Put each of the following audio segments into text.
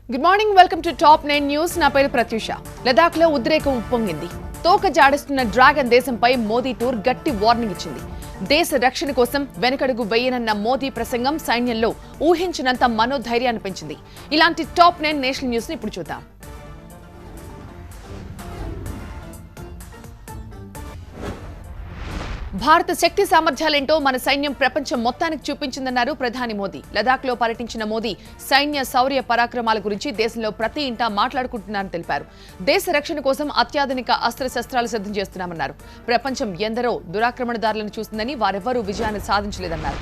Good morning, welcome to top 9 news. నా పేరు ప్రత్యూష. లదాఖ్ లో ఉద్రేకం ఉప్పొంగింది. తోక జాడిస్తున్న డ్రాగన్ దేశంపై మోదీ టూర్ గట్టి వార్నింగ్ ఇచ్చింది. దేశ రక్షణ కోసం వెనకడుగు వేయనన్న మోదీ ప్రసంగం సైన్యంలో ఊహించినంత మనోధైర్యాన్ని పెంచింది. ఇలాంటి టాప్ 9 నేషనల్ న్యూస్ ని ఇప్పుడు చూద్దాం. భారత శక్తి సామర్థ్యాలేంటో మన సైన్యం ప్రపంచం మొత్తానికి చూపించిందన్నారు ప్రధాని మోదీ. లదాఖ్ లో పర్యటించిన మోదీ సైన్య శౌర్య పరాక్రమాల గురించి దేశంలో ప్రతి ఇంటా మాట్లాడుకుంటున్నారని తెలిపారు. దేశ రక్షణ కోసం అత్యాధునిక అస్త్రశస్త్రాలు సిద్ధం చేస్తున్నామన్నారు. ప్రపంచం ఎందరో దురాక్రమణదారులను చూసిందని వారెవ్వరూ విజయాన్ని సాధించలేదన్నారు.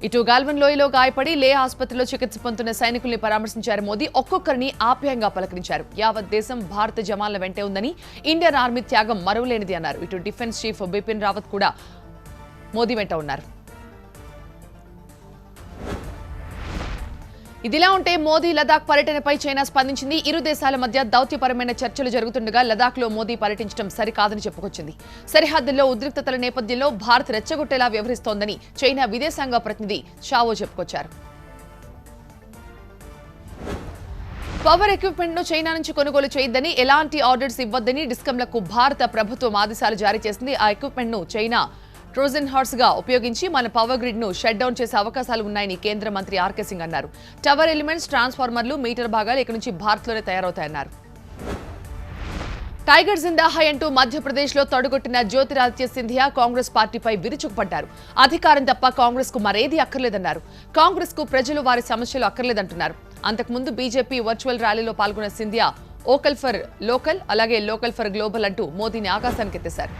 ఇటు గాల్వన్ లోయలో గాయపడి లే ఆసుపత్రిలో చికిత్స పొందుతున్న సైనికుల్ని పరామర్శించారు మోదీ. ఒక్కొక్కరిని ఆప్యాయంగా పలకరించారు. యావత్ దేశం భారత జవాన్ల వెంటే ఉందని, ఇండియన్ ఆర్మీ త్యాగం మరువలేనిది అన్నారు. ఇటు డిఫెన్స్ చీఫ్ బిపిన్ రావత్ కూడా మోదీ వెంట ఉన్నారు. ఇదిలా ఉంటే మోదీ లదాఖ్ పర్యటనపై చైనా స్పందించింది. ఇరు దేశాల మధ్య దౌత్యపరమైన చర్చలు జరుగుతుండగా లదాఖ్ లో మోదీ పర్యటించడం సరికాదని చెప్పుకొచ్చింది. సరిహద్దుల్లో ఉద్రిక్తతల నేపథ్యంలో భారత్ రెచ్చగొట్టేలా వ్యవహరిస్తోందని చైనా విదేశాంగ ప్రతినిధి చావో చెప్పుకొచ్చారు. పవర్ ఎక్విప్మెంట్ ను చైనా నుంచి కొనుగోలు చేయొద్దని, ఎలాంటి ఆర్డర్స్ ఇవ్వొద్దని డిస్కంలకు భారత ప్రభుత్వం ఆదేశాలు జారీ చేసింది. ఆ ఎక్విప్మెంట్ ను చైనా ట్రోజన్ హార్స్ గా ఉపయోగించి మన పవర్ గ్రిడ్ ను షట్ డౌన్ చేసే అవకాశాలు ఉన్నాయని కేంద్ర మంత్రి ఆర్కే సింగ్ అన్నారు. టవర్ ఎలిమెంట్స్, ట్రాన్స్ఫార్మర్లు, మీటర్ భాగాలు ఇక నుంచి భారత్లోనే తయారవుతాయన్నారు. టైగర్ జిందా హై అంటూ మధ్యప్రదేశ్ లో తొడగొట్టిన జ్యోతిరాదిత్య సింధియా కాంగ్రెస్ పార్టీపై విరుచుకుపడ్డారు. అధికారం తప్ప కాంగ్రెస్ కు మరేదీ అక్కర్లేదన్నారు. కాంగ్రెస్ కు ప్రజలు వారి సమస్యలు అక్కర్లేదంటున్నారు. అంతకుముందు బీజేపీ వర్చువల్ ర్యాలీలో పాల్గొన్న సింధియా ఓకల్ ఫర్ లోకల్, అలాగే లోకల్ ఫర్ గ్లోబల్ అంటూ మోదీని ఆకాశానికి ఎత్తేశారు.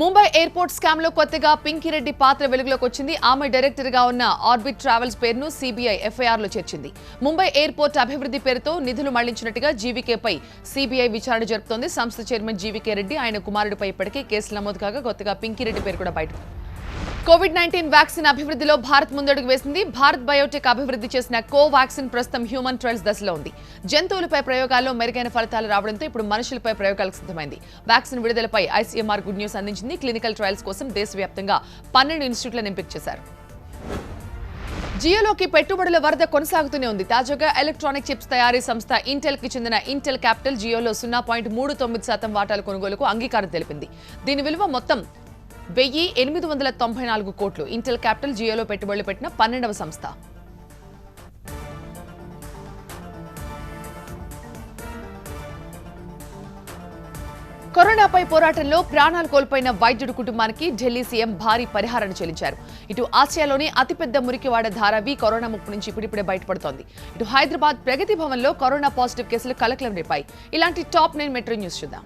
ముంబై ఎయిర్పోర్ట్ స్కామ్ లో కొత్తగా పింకిరెడ్డి పాత్ర వెలుగులోకి వచ్చింది. ఆమె డైరెక్టర్ గా ఉన్న ఆర్బిట్ ట్రావెల్స్ పేరును సిబిఐ ఎఫ్ఐఆర్ లో చేర్చింది. ముంబై ఎయిర్పోర్ట్ అభివృద్ధి పేరుతో నిధులు మళ్లించినట్టుగా జీవీకేపై సిబిఐ విచారణ జరుపుతోంది. సంస్థ చైర్మన్ జీవీకే రెడ్డి, ఆయన కుమారుడిపై ఇప్పటికే కేసులు నమోదు కాగా కొత్తగా పింకిరెడ్డి పేరు కూడా బయటకు. కోవిడ్-19 వ్యాక్సిన్ అభివృద్ధిలో భారత్ ముందడుగు వేసింది. భారత్ బయోటెక్ అభివృద్ధి చేసిన కోవాక్సిన్ ప్రస్తుతం హ్యూమన్ ట్రయల్స్ దశలో ఉంది. జంతువులపై ప్రయోగాల్లో మెరుగైన ఫలితాలు రావడంతో ఇప్పుడు మనుషులపై ప్రయోగాలకు సిద్ధమైంది. వ్యాక్సిన్ విడుదలపై ఐసీఎంఆర్ గుడ్ న్యూస్ అందించింది. క్లినికల్ ట్రయల్స్ కోసం దేశవ్యాప్తంగా 12 ఇన్స్టిట్యూట్లను ఎంపిక చేశారు. జియోలోకి పెట్టుబడుల వరద కొనసాగుతూనే ఉంది. తాజాగా ఎలక్ట్రానిక్ చిప్స్ తయారీ సంస్థ ఇంటెల్ కి చెందిన ఇంటెల్ క్యాపిటల్ జియోలో 0.39% వాటాల కొనుగోలుకు అంగీకారం తెలిపింది. దీని విలువ మొత్తం 1,894 కోట్లు. ఇంటెల్ క్యాపిటల్ జియోలో పెట్టుబడులు పెట్టిన 12వ సంస్థ. కరోనాపై పోరాటంలో ప్రాణాలు కోల్పోయిన వైద్యుడి కుటుంబానికి ఢిల్లీ సీఎం భారీ పరిహారాన్ని చెల్లించారు. ఇటు ఆసియాలోని అతిపెద్ద మురికివాడ ధారావి కరోనా ముప్పు నుంచి ఇప్పుడిప్పుడే బయటపడుతోంది. ఇటు హైదరాబాద్ ప్రగతి భవన్ లో కరోనా పాజిటివ్ కేసులు కలకలం రేపాయి. ఇలాంటి టాప్ 9 మెట్రో న్యూస్ చూద్దాం.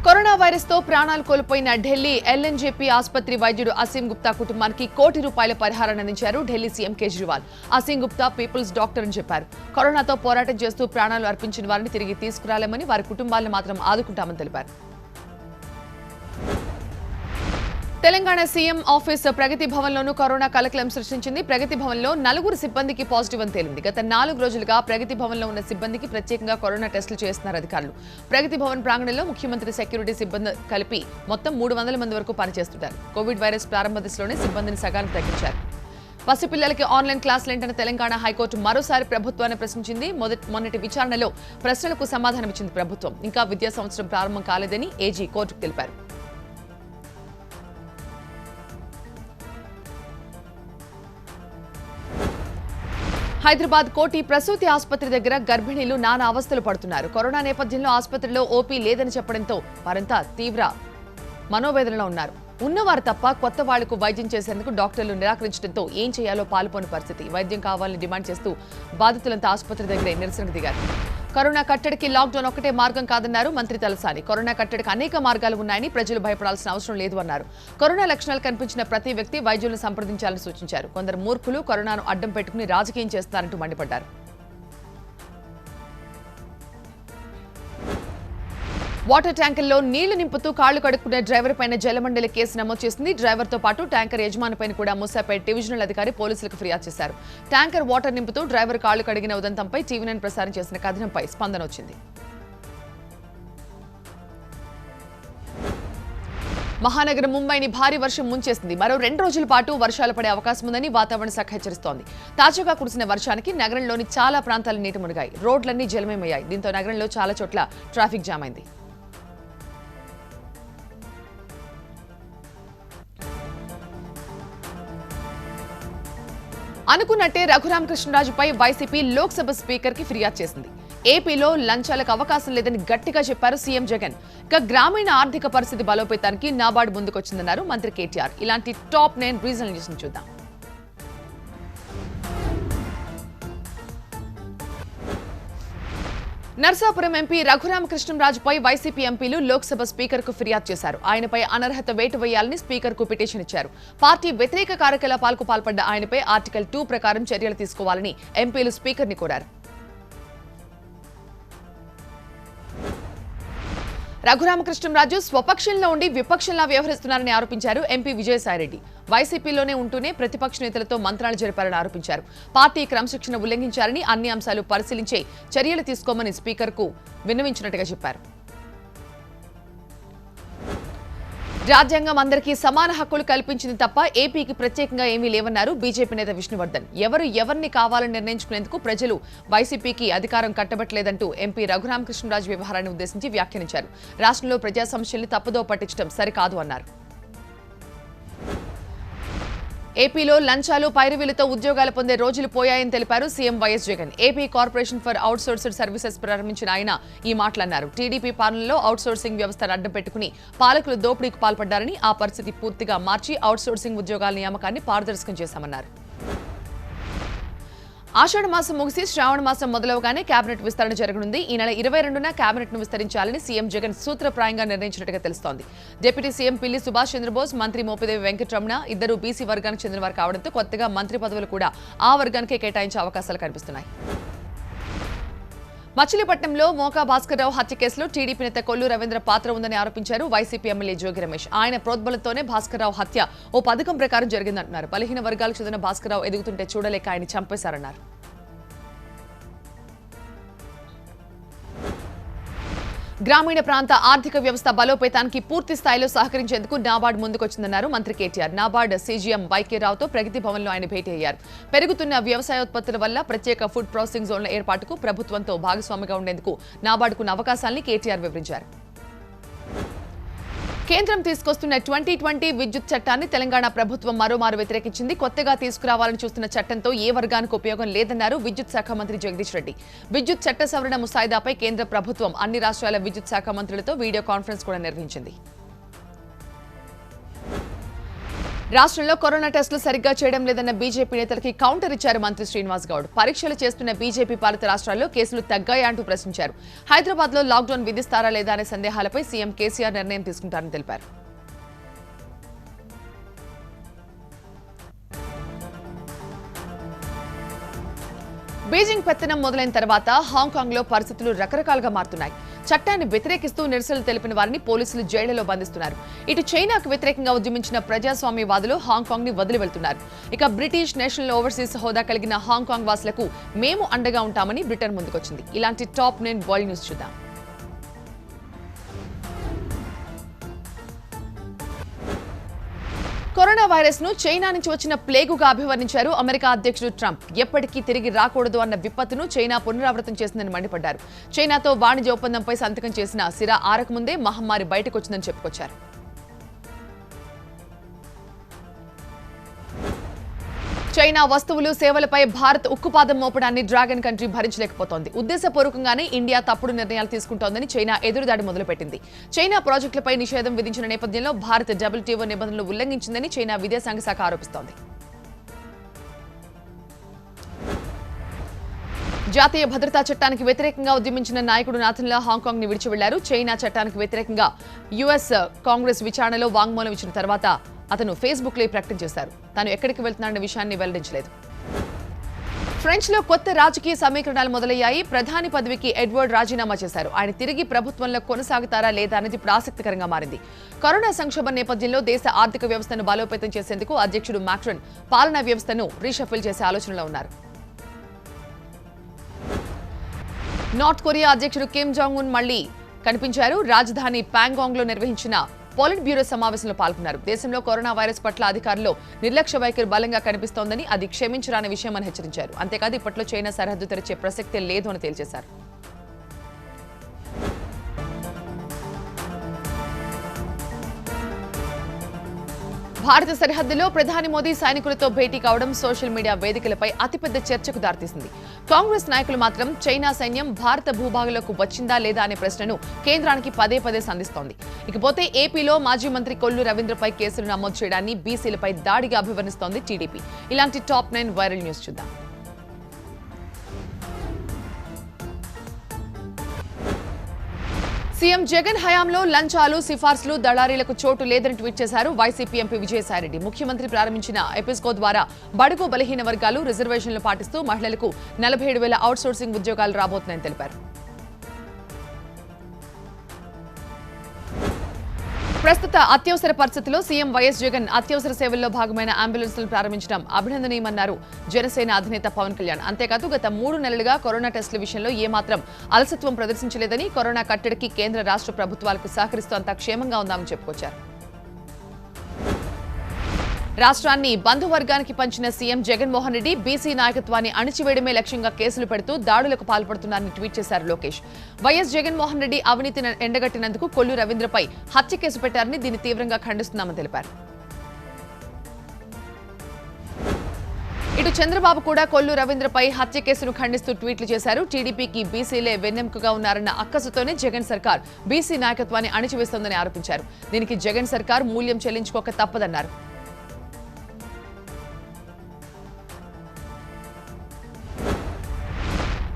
కరోనా వైరస్ తో ప్రాణాలు కోల్పోయిన ఢిల్లీ ఎల్ఎన్జేపీ ఆసుపత్రి వైద్యుడు అసీం గుప్తా కుటుంబానికి ₹1 కోటి పరిహారాన్ని అందించారు Delhi CM Kejriwal. Aseem Gupta people's doctor అని చెప్పారు. కరోనాతో పోరాటం చేస్తూ ప్రాణాలు అర్పించిన వారిని తిరిగి తీసుకురాలేమని, వారి కుటుంబాలను మాత్రం ఆదుకుంటామని తెలిపారు. తెలంగాణ సీఎం ఆఫీస్ ప్రగతి భవన్ లోనూ కరోనా కలకలం సృష్టించింది. ప్రగతి భవన్ లో 4 సిబ్బందికి పాజిటివ్ అని తేలింది. గత 4 రోజులుగా ప్రగతి భవన్ లో ఉన్న సిబ్బందికి ప్రత్యేకంగా కరోనా టెస్టులు చేస్తున్నారు అధికారులు. ప్రగతి భవన్ ప్రాంగణంలో ముఖ్యమంత్రి సెక్యూరిటీ సిబ్బంది కలిపి మొత్తం 300 మంది వరకు పనిచేస్తుంటారు. కోవిడ్ వైరస్ ప్రారంభ దశలోనే సిబ్బందిని సగానికి తగ్గించారు. పసిపిల్లలకి ఆన్లైన్ క్లాసులేంటన్న తెలంగాణ హైకోర్టు మరోసారి ప్రభుత్వాన్ని ప్రశ్నించింది. మొన్నటి విచారణలో ప్రశ్నలకు సమాధానమిచ్చింది ప్రభుత్వం. ఇంకా విద్యా సంవత్సరం ప్రారంభం కాలేదని ఏజీ కోర్టుకు తెలిపారు. హైదరాబాద్ కోటి ప్రసూతి ఆసుపత్రి దగ్గర గర్భిణీలు నానా అవస్థలు పడుతున్నారు. కరోనా నేపథ్యంలో ఆసుపత్రిలో ఓపీ లేదని చెప్పడంతో వారంతా తీవ్ర మనోవేదనలో ఉన్నారు. ఉన్నవారు తప్ప కొత్త వాళ్లకు వైద్యం చేసేందుకు డాక్టర్లు నిరాకరించడంతో ఏం చేయాలో పాలుపోని పరిస్థితి. వైద్యం కావాలని డిమాండ్ చేస్తూ బాధితులంతా ఆసుపత్రి దగ్గరే నిరసనకు దిగారు. కరోనా కట్టడికి లాక్డౌన్ ఒక్కటే మార్గం కాదన్నారు మంత్రి తలసాని. కరోనా కట్టడికి అనేక మార్గాలు ఉన్నాయని, ప్రజలు భయపడాల్సిన అవసరం లేదు అన్నారు. కరోనా లక్షణాలు కనిపించిన ప్రతి వ్యక్తి వైద్యులను సంప్రదించాలని సూచించారు. కొందరు మూర్ఖులు కరోనాను అడ్డం పెట్టుకుని రాజకీయం చేస్తారంటూ మండిపడ్డారు. వాటర్ ట్యాంకర్లో నీళ్లు నింపుతూ కాళ్లు కడుక్కునే డ్రైవర్ పైన జలమండలి కేసు నమోదు చేసింది. డ్రైవర్ తో పాటు ట్యాంకర్ యజమానిపైన కూడా మూసాపేట డివిజనల్ అధికారి పోలీసులకు ఫిర్యాదు చేశారు. ట్యాంకర్ వాటర్ నింపుతూ డ్రైవర్ కాళ్లు కడిగిన ఉదంతంపై టీవీ9 ప్రసారం చేసిన కథనంపై స్పందన వచ్చింది. మహానగరం ముంబైని భారీ వర్షం ముంచేసింది. మరో 2 రోజుల పాటు వర్షాలు పడే అవకాశం ఉందని వాతావరణ శాఖ హెచ్చరిస్తోంది. తాజాగా కురిసిన వర్షానికి నగరంలోని చాలా ప్రాంతాలు నీట మునిగాయి. రోడ్లన్నీ జలమయమయ్యాయి. దీంతో నగరంలో చాలా చోట్ల ట్రాఫిక్ జామ్ అయింది. అనుకున్నట్టే రఘురామకృష్ణరాజుపై వైసీపీ లోక్సభ స్పీకర్ కి ఫిర్యాదు చేసింది. ఏపీలో లంచాలకు అవకాశం లేదని గట్టిగా చెప్పారు సీఎం జగన్. ఇక గ్రామీణ ఆర్థిక పరిస్థితి బలోపేతానికి నాబార్డు ముందుకొచ్చిందన్నారు మంత్రి కేటీఆర్. ఇలాంటి టాప్ 9 రీజన్లు చూద్దాం. నర్సాపురం ఎంపీ రఘురామకృష్ణరాజుపై వైసీపీ ఎంపీలు లోక్సభ స్పీకర్ కు ఫిర్యాదు చేశారు. ఆయనపై అనర్హత వేటు వేయాలని స్పీకర్ కు పిటిషన్ ఇచ్చారు. పార్టీ వ్యతిరేక కార్యకలాపాలకు పాల్పడ్డ ఆయనపై ఆర్టికల్ 2 ప్రకారం చర్యలు తీసుకోవాలని ఎంపీలు స్పీకర్ ని కోరారు. రఘురామకృష్ణరాజు స్వపక్షంలో ఉండి విపక్షంలా వ్యవహరిస్తున్నారని ఆరోపించారు ఎంపీ విజయసాయిరెడ్డి. వైసీపీలోనే ఉంటూనే ప్రతిపక్ష నేతలతో మంత్రాలు జరిపారని ఆరోపించారు. పార్టీ క్రమశిక్షణ ఉల్లంఘించారని, అన్ని అంశాలు పరిశీలించే చర్యలు తీసుకోమని స్పీకర్ కు విన్నవించినట్టుగా చెప్పారు. రాజ్యాంగం అందరికీ సమాన హక్కులు కల్పించింది తప్ప ఏపీకి ప్రత్యేకంగా ఏమీ లేవన్నారు బీజేపీ నేత విష్ణువర్ధన్. ఎవరిని కావాలని నిర్ణయించుకునేందుకు ప్రజలు వైసీపీకి అధికారం కట్టబట్టలేదంటూ ఎంపీ రఘురామకృష్ణరాజు వ్యవహారాన్ని ఉద్దేశించి వ్యాఖ్యానించారు. రాష్ట్రంలో ప్రజా సమస్యల్ని తప్పుదో పట్టించడం సరికాదు అన్నారు. ఏపీలో లంచాలు, పైరవీలతో ఉద్యోగాలు పొందే రోజులు పోయాయని తెలిపారు CM YS Jagan. AP corporation for outsourced services ప్రారంభించిన ఆయన ఈ మాటలన్నారు. టీడీపీ పాలనలో అవుట్సోర్సింగ్ వ్యవస్థను అడ్డం పెట్టుకుని పాలకులు దోపిడీకి పాల్పడ్డారని, ఆ పరిస్థితి పూర్తిగా మార్చి అవుట్సోర్సింగ్ ఉద్యోగాల నియామకాన్ని పారదర్శకం చేశామన్నారు. ఆషాఢ మాసం ముగిసి శ్రావణ మాసం మొదలవగానే కేబినెట్ విస్తరణ జరగనుంది. ఈ నెల 22న కేబినెట్ ను విస్తరించాలని సీఎం జగన్ సూత్రప్రాయంగా నిర్ణయించినట్టుగా తెలుస్తోంది. డిప్యూటీ సీఎం పిల్లి సుభాష్ చంద్రబోస్, మంత్రి మోపిదేవి వెంకటరమణ ఇద్దరు బీసీ వర్గానికి చెందినవారు కావడంతో కొత్తగా మంత్రి పదవులు కూడా ఆ వర్గానికే కేటాయించే అవకాశాలు కనిపిస్తున్నాయి. మచిలీపట్నంలో మోకా భాస్కర్రావు హత్య కేసులో టీడీపీ నేత కొల్లు రవీంద్ర పాత్ర ఉందని ఆరోపించారు వైసీపీ ఎమ్మెల్యే జోగి రమేష్. ఆయన ప్రోద్బలంతోనే భాస్కర్రావు హత్య ఓ పథకం ప్రకారం జరిగిందంటున్నారు. బలహీన వర్గాలకు చెందిన భాస్కర్రావు ఎదుగుతుంటే చూడలేక ఆయన చంపేశారన్నారు. గ్రామీణ ప్రాంత ఆర్థిక వ్యవస్థ బలోపేతానికి పూర్తి స్థాయిలో సహకరించేందుకు నాబార్డు ముందుకొచ్చిందన్నారు మంత్రి కేటీఆర్. నాబార్డు సీజీఎం వైకే రావుతో ప్రగతి భవన్లో ఆయన భేటీ అయ్యారు. పెరుగుతున్న వ్యవసాయోత్పత్తుల వల్ల ప్రత్యేక ఫుడ్ ప్రాసెసింగ్ జోన్ల ఏర్పాటుకు ప్రభుత్వంతో భాగస్వామిగా ఉండేందుకు నాబార్డుకున్న అవకాశాన్ని కేటీఆర్ వివరించారు. కేంద్రం తీసుకొస్తున్న 2020 విద్యుత్ చట్టాన్ని తెలంగాణ ప్రభుత్వం మరోమారు వ్యతిరేకించింది. కొత్తగా తీసుకురావాలని చూస్తున్న చట్టంతో ఏ వర్గానికి ఉపయోగం లేదన్నారు విద్యుత్ శాఖ మంత్రి జగదీష్ రెడ్డి. విద్యుత్ చట్ట సవరణ ముసాయిదాపై కేంద్ర ప్రభుత్వం అన్ని రాష్ట్రాల విద్యుత్ శాఖ మంత్రులతో వీడియో కాన్ఫరెన్స్ కూడా నిర్వహించింది. రాష్ట్రంలో కరోనా టెస్టులు సరిగ్గా చేయడం లేదన్న బీజేపీ నేతలకి కౌంటర్ ఇచ్చారు మంత్రి శ్రీనివాస్ గౌడ్. పరీక్షలు చేస్తున్న బీజేపీ పాలిత రాష్ట్రాల్లో కేసులు తగ్గాయా అంటూ ప్రశ్నించారు. హైదరాబాద్ లో లాక్డౌన్ విధిస్తారా లేదా అనే సందేహాలపై సీఎం కేసీఆర్ నిర్ణయం తీసుకుంటారని తెలిపారు. బీజింగ్ పెత్తనం మొదలైన తర్వాత హాంకాంగ్ లో పరిస్థితులు రకరకాలుగా మారుతున్నాయి. చట్టాన్ని వ్యతిరేకిస్తూ నిరసనలు తెలిపిన వారిని పోలీసులు జైళ్లలో బంధిస్తున్నారు. ఇటు చైనాకు వ్యతిరేకంగా ఉద్యమించిన ప్రజాస్వామ్యవాదులు హాంకాంగ్ ని వదిలి వెళ్తున్నారు. ఇక బ్రిటిష్ నేషనల్ ఓవర్సీస్ హోదా కలిగిన హాంకాంగ్ వాసులకు మేము అండగా ఉంటామని బ్రిటన్ ముందుకొచ్చింది. ఇలాంటి టాప్ 9 వరల్డ్ న్యూస్ చూద్దాం. కరోనా వైరస్ ను చైనా నుంచి వచ్చిన ప్లేగుగా అభివర్ణించారు అమెరికా అధ్యక్షుడు ట్రంప్. ఎప్పటికీ తిరిగి రాకూడదు అన్న విపత్తును చైనా పునరావృతం చేసిందని మండిపడ్డారు. చైనాతో వాణిజ్య ఒప్పందంపై సంతకం చేసిన సిరా ఆరకముందే మహమ్మారి బయటకు వచ్చిందని చెప్పుకొచ్చారు. చైనా వస్తువులు, సేవలపై భారత్ ఉక్కుపాదం మోపడాన్ని డ్రాగన్ కంట్రీ భరించలేకపోతోంది. ఉద్దేశపూర్వకంగానే ఇండియా తప్పుడు నిర్ణయాలు తీసుకుంటోందని చైనా ఎదురుదాడి మొదలుపెట్టింది. చైనా ప్రాజెక్టులపై నిషేధం విధించిన నేపథ్యంలో భారత్ WTO నిబంధనలు ఉల్లంఘించిందని చైనా విదేశాంగ శాఖ ఆరోపిస్తోంది. జాతీయ భద్రతా చట్టానికి వ్యతిరేకంగా ఉద్యమించిన నాయకుడు నాథన్లా హాంకాంగ్ ని విడిచి వెళ్లారు. చైనా చట్టానికి వ్యతిరేకంగా యుఎస్ కాంగ్రెస్ విచారణలో వాంగ్మూలం ఇచ్చిన తర్వాత అతను ఫేస్బుక్ లో ప్రకటన చేశారు. తాను ఎక్కడికి వెళ్తున్నారన్న విషయాన్ని వెల్లడించలేదు. ఫ్రెంచ్ లో కొత్త రాజకీయ సమీకరణాలు మొదలయ్యాయి. ప్రధాని పదవికి ఎడ్వర్డ్ రాజీనామా చేశారు. ఆయన తిరిగి ప్రభుత్వంలో కొనసాగుతారా లేదా అనేది ఇప్పుడు ఆసక్తికరంగా మారింది. కరోనా సంక్షోభం నేపథ్యంలో దేశ ఆర్థిక వ్యవస్థను బలోపేతం చేసేందుకు అధ్యక్షుడు మాక్రాన్ పాలనా వ్యవస్థను రీషఫిల్ చేసే ఆలోచనలో ఉన్నారు. నార్త్ కొరియా అధ్యక్షుడు కిమ్ జాంగ్ ఉన్ మళ్లీ కనిపించారు. రాజధాని ప్యాంగాంగ్ లో నిర్వహించిన పోలిట్ బ్యూరో సమావేశంలో పాల్గొన్నారు. దేశంలో కరోనా వైరస్ పట్ల అధికారుల్లో నిర్లక్ష్య వైఖరి బలంగా కనిపిస్తోందని, అది క్షమించరాని విషయమని హెచ్చరించారు. అంతేకాదు ఇప్పట్లో చైనా సరిహద్దు తెరిచే ప్రసక్తే లేదు అని తేల్చేశారు. భారత సరిహద్దులో ప్రధాని మోదీ సైనికులతో భేటీ కావడం సోషల్ మీడియా వేదికలపై అతిపెద్ద చర్చకు దారితీసింది. కాంగ్రెస్ నాయకులు మాత్రం చైనా సైన్యం భారత భూభాగంలోకి వచ్చిందా లేదా అనే ప్రశ్నను కేంద్రానికి పదే పదే సంధిస్తోంది. ఇకపోతే ఏపీలో మాజీ మంత్రి కొల్లు రవీంద్రపై కేసులు నమోదు చేయడాన్ని బీసీలపై దాడిగా అభివర్ణిస్తోంది టీడీపీ. ఇలాంటి టాప్ 9 వైరల్ న్యూస్ చూద్దాం. సీఎం జగన్ హయాంలో లంచాలు, సిఫార్సులు, దళారీలకు చోటు లేదని ట్వీట్ చేశారు వైసీపీ ఎంపీ విజయసాయిరెడ్డి. ముఖ్యమంత్రి ప్రారంభించిన ఎపిస్కో ద్వారా బడుగు బలహీన వర్గాలు రిజర్వేషన్లు పాటిస్తూ మహిళలకు 47,000 అవుట్సోర్సింగ్ ఉద్యోగాలు రాబోతున్నాయని తెలిపారు. ప్రస్తుత అత్యవసర పరిస్థితుల్లో సీఎం వైఎస్ జగన్ అత్యవసర సేవల్లో భాగమైన అంబులెన్స్లను ప్రారంభించడం అభినందనీయమన్నారు జనసేన అధినేత పవన్ కళ్యాణ్. అంతేకాదు గత 3 నెలలుగా కరోనా టెస్టుల విషయంలో ఏమాత్రం అలసత్వం ప్రదర్శించలేదని, కరోనా కట్టడికి కేంద్ర రాష్ట్ర ప్రభుత్వాలకు సహకరిస్తూ అంతా క్షేమంగా ఉందామని చెప్పుకొచ్చారు. రాష్ట్రాన్ని బంధువర్గానికి పంచిన సీఎం జగన్మోహన్ రెడ్డి బీసీ నాయకత్వాన్ని అణిచివేయడమే లక్ష్యంగా కేసులు పెడుతూ దాడులకు పాల్పడుతున్నారని ట్వీట్ చేశారు లోకేష్. వైఎస్ జగన్మోహన్ రెడ్డి అవినీతిని ఎండగట్టినందుకు కొల్లు రవీంద్రపై హత్య కేసు పెట్టారని, దీన్ని తీవ్రంగా ఖండిస్తున్నామని తెలిపారు. ఇటు చంద్రబాబు కూడా కొల్లు రవీంద్రపై హత్య కేసును ఖండిస్తూ ట్వీట్లు చేశారు. టీడీపీకి బీసీలే వెన్నెముకగా ఉన్నారన్న అక్కసుతోనే జగన్ సర్కార్ బీసీ నాయకత్వాన్ని అణిచివేస్తోందని ఆరోపించారు. దీనికి జగన్ సర్కార్ మూల్యం చెల్లించుకోక తప్పదన్నారు.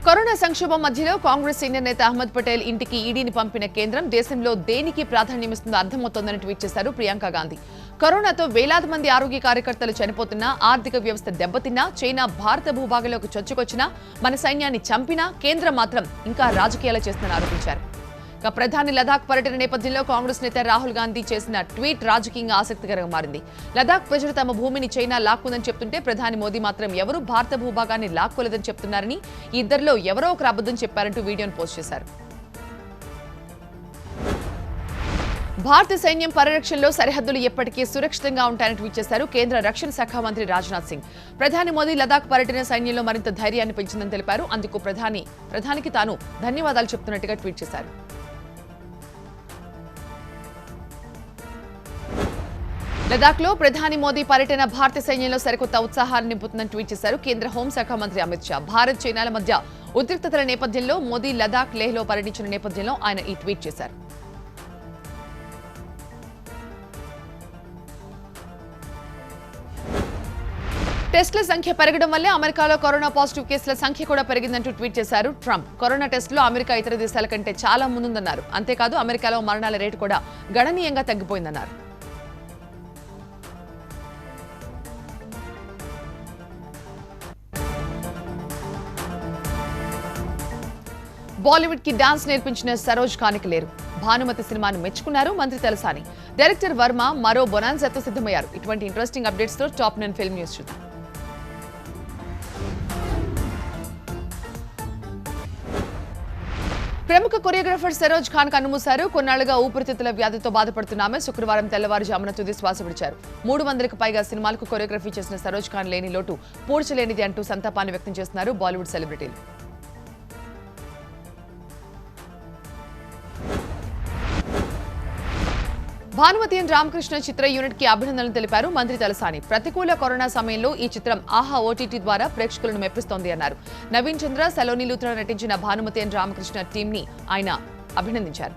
కరోనా సంక్షోభం మధ్యలో కాంగ్రెస్ సీనియర్ నేత అహ్మద్ పటేల్ ఇంటికి ఈడీని పంపిన కేంద్రం దేశంలో దేనికి ప్రాధాన్యమిస్తుందో అర్థమవుతోందని ట్వీట్ చేశారు ప్రియాంక గాంధీ. కరోనాతో వేలాది మంది ఆరోగ్య కార్యకర్తలు చనిపోతున్నా, ఆర్థిక వ్యవస్థ దెబ్బతిన్నా, చైనా భారత భూభాగంలోకి చొచ్చుకొచ్చినా, మన సైన్యాన్ని చంపినా కేంద్రం మాత్రం ఇంకా రాజకీయాలు చేస్తుందని ఆరోపించారు. ప్రధాని లదాఖ్ పర్యటన నేపథ్యంలో కాంగ్రెస్ నేత రాహుల్ గాంధీ చేసిన ట్వీట్ రాజకీయంగా ఆసక్తికరంగా మారింది. లదాఖ్ ప్రజలు తమ భూమిని చైనా లాక్కుందని చెప్తుంటే ప్రధాని మోదీ మాత్రం ఎవరూ భారత భూభాగాన్ని లాక్కోలేదని చెప్తున్నారని, ఈ ఇద్దరిలో ఎవరో ఒకరు అబద్ధం చెప్పారంటూ వీడియోను పోస్ట్ చేశారు. భారత సైన్యం పరిరక్షణలో సరిహద్దులు ఎప్పటికీ సురక్షితంగా ఉంటాయని ట్వీట్ చేశారు కేంద్ర రక్షణ శాఖ మంత్రి రాజ్నాథ్ సింగ్. ప్రధాని మోదీ లదాఖ్ పర్యటన సైన్యంలో మరింత ధైర్యాన్ని పెంచిందని తెలిపారు. అందుకు ప్రధానికి తాను ధన్యవాదాలు చెప్తున్నట్టుగా ట్వీట్ చేశారు. లదాఖ్లో ప్రధాని మోదీ పర్యటన భారత సైన్యంలో సరికొత్త ఉత్సాహాన్ని నింపుతుందని ట్వీట్ చేశారు కేంద్ర హోంశాఖ మంత్రి అమిత్ షా. భారత్ చైనాల మధ్య ఉద్రిక్తతల నేపథ్యంలో మోదీ లదాఖ్, లేహ్లో పర్యటించిన నేపథ్యంలో ఆయన ఈ ట్వీట్ చేశారు. టెస్టుల సంఖ్య పెరగడం వల్లే అమెరికాలో కరోనా పాజిటివ్ కేసుల సంఖ్య కూడా పెరిగిందంటూ ట్వీట్ చేశారు ట్రంప్. కరోనా టెస్టులో అమెరికా ఇతర దేశాల కంటే చాలా ముందుందన్నారు. అంతేకాదు అమెరికాలో మరణాల రేటు కూడా గణనీయంగా తగ్గిపోయిందన్నారు. బాలీవుడ్ కి డాన్స్ నేర్పించిన సరోజ్ ఖాన్కి లేరు. భానుమతి సినిమాను మెచ్చుకున్నారు మంత్రి తలసాని. డైరెక్టర్ వర్మ మరో బొనాన్సాతో సిద్ధమయ్యారు. ఇటువంటి ఇంట్రెస్టింగ్ అప్డేట్స్ తో టాప్ 9 ఫిల్మ్ న్యూస్ చూద్దాం. ప్రముఖ కొరియోగ్రాఫర్ సరోజ్ ఖాన్ కన్నుమూశారు. కొన్నాళ్లుగా ఊపిరితిత్తుల వ్యాధితో బాధపడుతున్న ఆమె శుక్రవారం తెల్లవారుజామున తుది శ్వాస విడిచారు. 300కు పైగా సినిమాలకు కొరియోగ్రఫీ చేసిన సరోజ్ ఖాన్ లేని లోటు పూడ్చలేనిది అంటూ సంతాపాన్ని వ్యక్తం చేస్తున్నారు బాలీవుడ్ సెలబ్రిటీలు. భానుమతి ఎన్ రామకృష్ణ చిత్ర యూనిట్ కి అభినందనలు తెలిపారు మంత్రి తలసాని. ప్రతికూల కరోనా సమయంలో ఈ చిత్రం ఆహా ఓటీటీ ద్వారా ప్రేక్షకులను మెప్పిస్తోంది అన్నారు. నవీన్ చంద్ర, సలోని లూత్రా నటించిన భానుమతి ఎన్ రామకృష్ణ టీమ్ ని ఆయన అభినందించారు.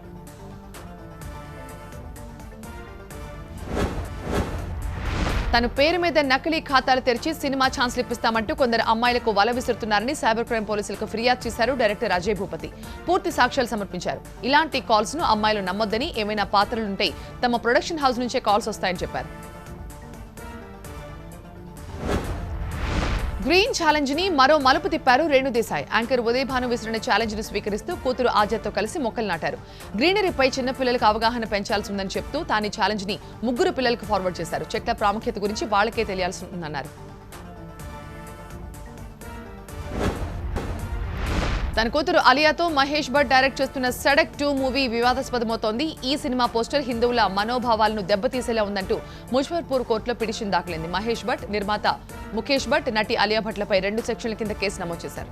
తన పేరు మీద నకిలీ ఖాతాలు తెరిచి సినిమా ఛాన్స్లు ఇప్పిస్తామంటూ కొందరు అమ్మాయిలకు వల విసురుతున్నారని సైబర్ క్రైమ్ పోలీసులకు ఫిర్యాదు చేశారు డైరెక్టర్ అజయ్ భూపతి. పూర్తి సాక్ష్యాలు సమర్పించారు. ఇలాంటి కాల్స్ ను అమ్మాయిలు నమ్మొద్దని, ఏమైనా పాత్రలుంటే తమ ప్రొడక్షన్ హౌస్ నుంచే కాల్స్ వస్తాయని చెప్పారు. గ్రీన్ ఛాలెంజ్ ని మరో మలుపు తిప్పారు రేణుదేశాయ్. యాంకర్ ఉదయ్ భాను విసిరిన ఛాలెంజ్ ను స్వీకరిస్తూ కూతురు ఆజాద్తో కలిసి మొక్కలు నాటారు. గ్రీనరీపై చిన్న పిల్లలకు అవగాహన పెంచాల్సి ఉందని చెప్తూ తాను ఈ ఛాలెంజ్ ని 3 పిల్లలకు ఫార్వర్డ్ చేశారు. చెట్ల ప్రాముఖ్యత గురించి వాళ్లకే తెలియాల్సి ఉందన్నారు. తన కూతురు అలియాతో మహేష్ భట్ డైరెక్ట్ చేస్తున్న సడక్ 2 మూవీ వివాదాస్పదమవుతోంది. ఈ సినిమా పోస్టర్ హిందువుల మనోభావాలను దెబ్బతీసేలా ఉందంటూ ముజఫర్పూర్ కోర్టులో పిటిషన్ దాఖలైంది. మహేష్ భట్, నిర్మాత ముఖేష్ భట్, నటి అలియా భట్లపై 2 సెక్షన్ల కింద కేసు నమోదు చేశారు.